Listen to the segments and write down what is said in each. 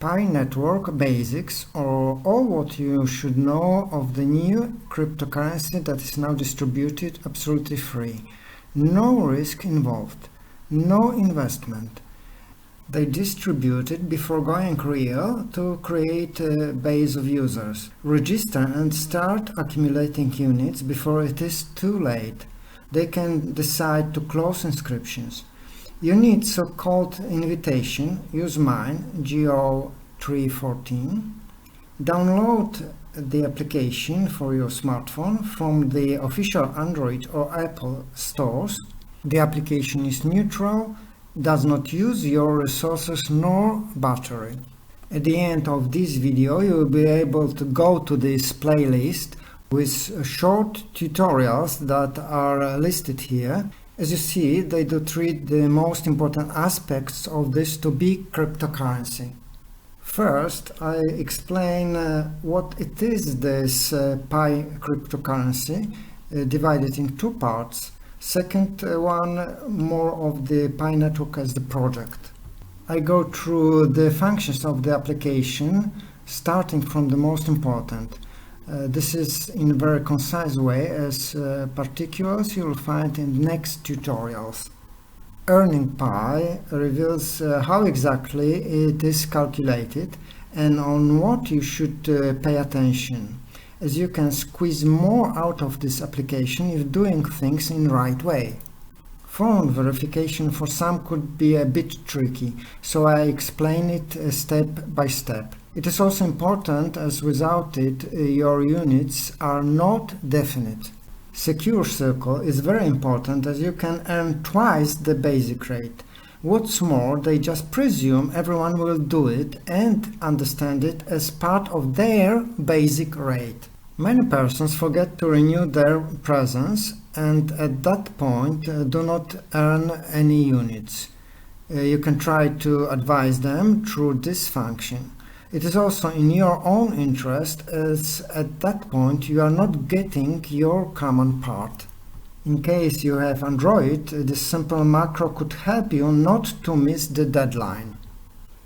Pi Network Basics, or all what you should know of the new cryptocurrency that is now distributed absolutely free. No risk involved, no investment. They distribute it before going real to create a base of users. Register and start accumulating units before it is too late. They can decide to close inscriptions. You need so-called invitation. Use mine, GO314. Download the application for your smartphone from the official Android or Apple stores. The application is neutral, does not use your resources nor battery. At the end of this video you will be able to go to this playlist with short tutorials that are listed here. As you see, they do treat the most important aspects of this to-be cryptocurrency. First, I explain what it is, this Pi cryptocurrency, divided in two parts. Second one, more of the Pi network as the project. I go through the functions of the application, starting from the most important. This is in a very concise way, as particulars you will find in next tutorials. Earning Pi reveals how exactly it is calculated and on what you should pay attention, as you can squeeze more out of this application if doing things in the right way. Phone verification for some could be a bit tricky, so I explain it step by step. It is also important, as without it your units are not definite. Secure Circle is very important, as you can earn twice the basic rate. What's more, they just presume everyone will do it and understand it as part of their basic rate. Many persons forget to renew their presence and at that point do not earn any units. You can try to advise them through this function. It is also in your own interest, as at that point you are not getting your common part. In case you have Android, this simple macro could help you not to miss the deadline.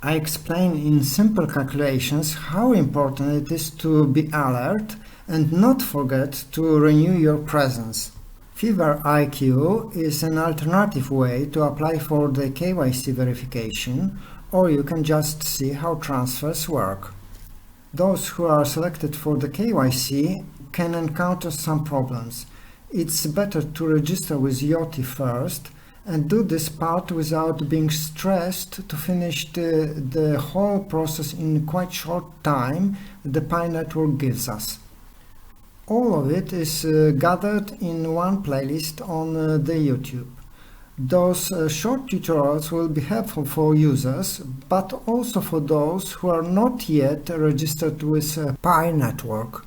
I explain in simple calculations how important it is to be alert and not forget to renew your presence. Fever IQ is an alternative way to apply for the KYC verification, or you can just see how transfers work. Those who are selected for the KYC can encounter some problems. It's better to register with Yoti first and do this part without being stressed to finish the whole process in quite short time the Pi network gives us. All of it is gathered in one playlist on the YouTube. Those short tutorials will be helpful for users, but also for those who are not yet registered with Pi network.